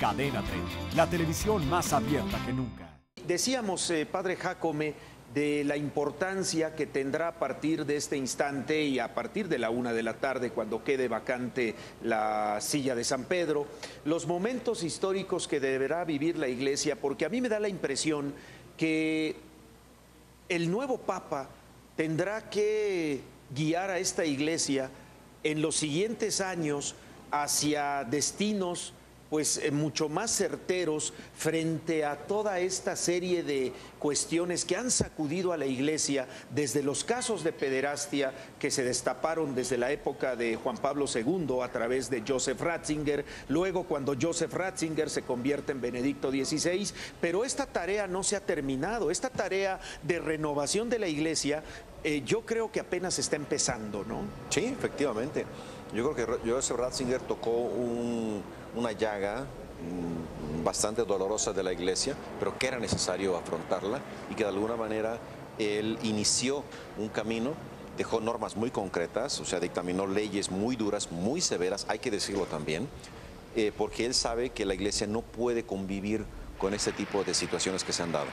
Cadena 30, la televisión más abierta que nunca. Decíamos, padre Jácome, de la importancia que tendrá a partir de este instante y a partir de la 1 de la tarde, cuando quede vacante la silla de San Pedro, los momentos históricos que deberá vivir la Iglesia, porque a mí me da la impresión que el nuevo Papa tendrá que guiar a esta Iglesia en los siguientes años hacia destinos pues mucho más certeros frente a toda esta serie de cuestiones que han sacudido a la Iglesia, desde los casos de pederastia que se destaparon desde la época de Juan Pablo II a través de Joseph Ratzinger, luego cuando Joseph Ratzinger se convierte en Benedicto XVI, pero esta tarea no se ha terminado, esta tarea de renovación de la Iglesia yo creo que apenas está empezando, ¿no? Sí, efectivamente. Yo creo que Joseph Ratzinger tocó una llaga bastante dolorosa de la Iglesia, pero que era necesario afrontarla y que de alguna manera él inició un camino, dejó normas muy concretas, o sea, dictaminó leyes muy duras, muy severas, hay que decirlo también, porque él sabe que la Iglesia no puede convivir con este tipo de situaciones que se han dado.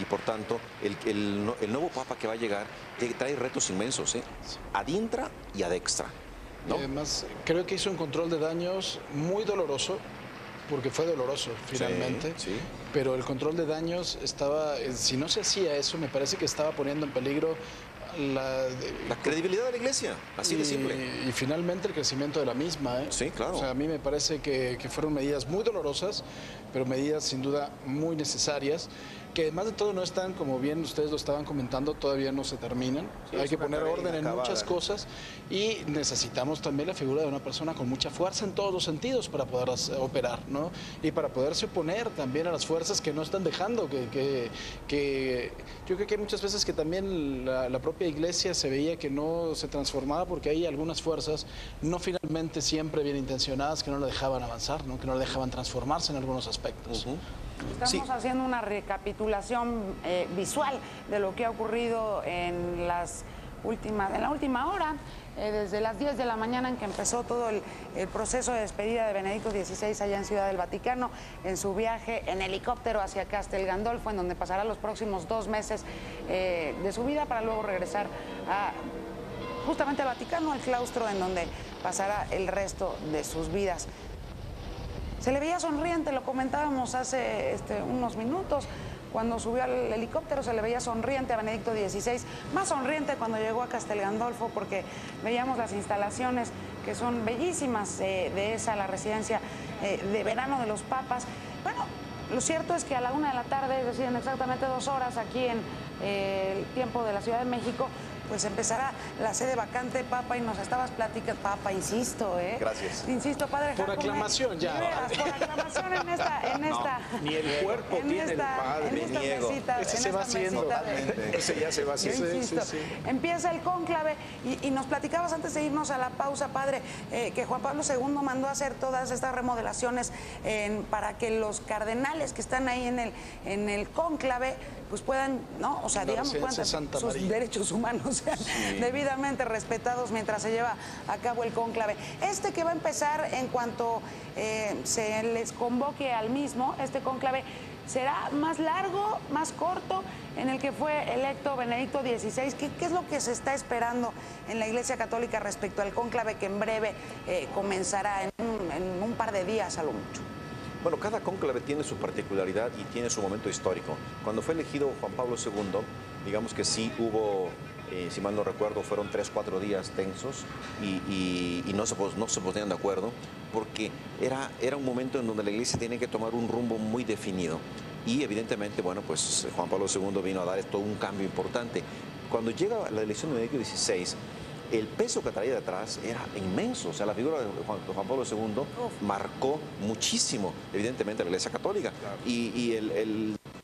Y por tanto, el nuevo Papa que va a llegar trae retos inmensos, a diestra y a dextra, ¿no? Además, creo que hizo un control de daños muy doloroso, porque fue doloroso finalmente, sí. Pero el control de daños estaba, si no se hacía eso, me parece que estaba poniendo en peligro la credibilidad de la Iglesia, así de simple. Y finalmente el crecimiento de la misma. Sí, claro. O sea, a mí me parece que fueron medidas muy dolorosas, pero medidas sin duda muy necesarias, que además de todo no están, como bien ustedes lo estaban comentando, todavía no se terminan. Sí, hay que poner orden en muchas cosas y necesitamos también la figura de una persona con mucha fuerza en todos los sentidos para poder operar, ¿no? Y para poderse oponer también a las fuerzas que no están dejando, que yo creo que hay muchas veces que también la propia Iglesia se veía que no se transformaba porque hay algunas fuerzas no finalmente siempre bien intencionadas que no la dejaban avanzar, ¿no? Que no la dejaban transformarse en algunos aspectos. Estamos haciendo una recapitulación visual de lo que ha ocurrido en la última hora, desde las 10 de la mañana en que empezó todo el proceso de despedida de Benedicto XVI allá en Ciudad del Vaticano, en su viaje en helicóptero hacia Castel Gandolfo, en donde pasará los próximos 2 meses de su vida para luego regresar justamente al Vaticano, al claustro en donde pasará el resto de sus vidas. Se le veía sonriente, lo comentábamos hace unos minutos, cuando subió al helicóptero se le veía sonriente a Benedicto XVI, más sonriente cuando llegó a Castel Gandolfo, porque veíamos las instalaciones que son bellísimas de la residencia de verano de los papas. Bueno, lo cierto es que a la 1 de la tarde, es decir, en exactamente 2 horas aquí en el tiempo de la Ciudad de México, pues empezará la sede vacante, Papa, y nos estabas platicando, Papa, insisto, Gracias. Insisto, padre Por Jácome, aclamación ya. Veras, por aclamación en esta ni el cuerpo tiene el padre, en esta mesita, Ese se va haciendo. ese ya se va haciendo. Insisto, empieza el cónclave y nos platicabas antes de irnos a la pausa, padre, que Juan Pablo II mandó a hacer todas estas remodelaciones para que los cardenales que están ahí en el cónclave pues puedan, ¿no? O sea, digamos, sus derechos humanos sean debidamente respetados mientras se lleva a cabo el cónclave. Que va a empezar en cuanto se les convoque al mismo, este cónclave, ¿será más largo, más corto, en el que fue electo Benedicto XVI? ¿Qué es lo que se está esperando en la Iglesia Católica respecto al cónclave que en breve comenzará en un par de días a lo mucho? Bueno, cada cónclave tiene su particularidad y tiene su momento histórico. Cuando fue elegido Juan Pablo II, digamos que sí hubo, si mal no recuerdo, fueron 3 o 4 días tensos y no se ponían de acuerdo, porque era un momento en donde la Iglesia tiene que tomar un rumbo muy definido. Y evidentemente, bueno, pues Juan Pablo II vino a dar todo un cambio importante. Cuando llega la elección de Benedicto XVI, el peso que traía detrás era inmenso. O sea, la figura de Juan Pablo II marcó muchísimo, evidentemente, a la Iglesia Católica. Claro. Y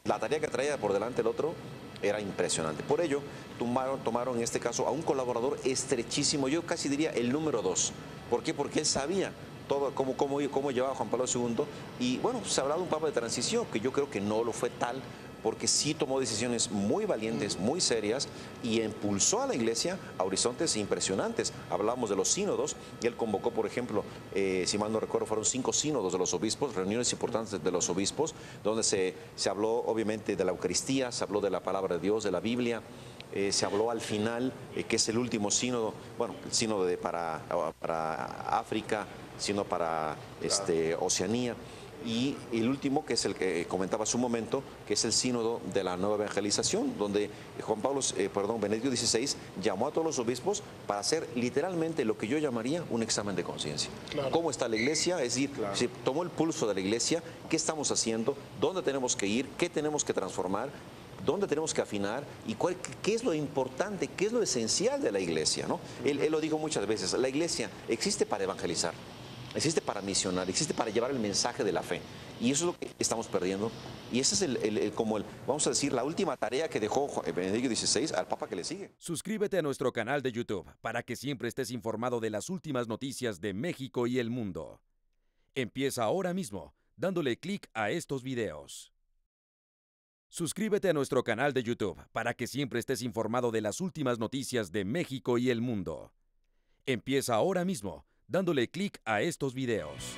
la tarea que traía por delante el otro era impresionante. Por ello, tomaron en este caso a un colaborador estrechísimo, yo casi diría el número 2. ¿Por qué? Porque él sabía todo cómo llevaba Juan Pablo II. Y bueno, se ha hablado de un papa de transición, que yo creo que no lo fue tal, porque sí tomó decisiones muy valientes, muy serias, y impulsó a la Iglesia a horizontes impresionantes. Hablábamos de los sínodos, y él convocó, por ejemplo, si mal no recuerdo, fueron 5 sínodos de los obispos, reuniones importantes de los obispos, donde se habló obviamente de la Eucaristía, se habló de la palabra de Dios, de la Biblia. Se habló al final, que es el último sínodo, bueno, el sínodo para África, sino para Oceanía. Y el último, que es el que comentaba hace un momento, que es el sínodo de la nueva evangelización, donde Benedicto XVI llamó a todos los obispos para hacer literalmente lo que yo llamaría un examen de conciencia. Claro. ¿Cómo está la iglesia? Es decir, claro, se tomó el pulso de la iglesia, qué estamos haciendo, dónde tenemos que ir, qué tenemos que transformar, dónde tenemos que afinar y qué es lo importante, qué es lo esencial de la iglesia, ¿no? Él lo dijo muchas veces, la iglesia existe para evangelizar, existe para misionar, existe para llevar el mensaje de la fe. Y eso es lo que estamos perdiendo. Y esa es vamos a decir, la última tarea que dejó Benedicto XVI al Papa que le sigue. Suscríbete a nuestro canal de YouTube para que siempre estés informado de las últimas noticias de México y el mundo. Empieza ahora mismo, dándole clic a estos videos. Suscríbete a nuestro canal de YouTube para que siempre estés informado de las últimas noticias de México y el mundo. Empieza ahora mismo, dándole clic a estos videos.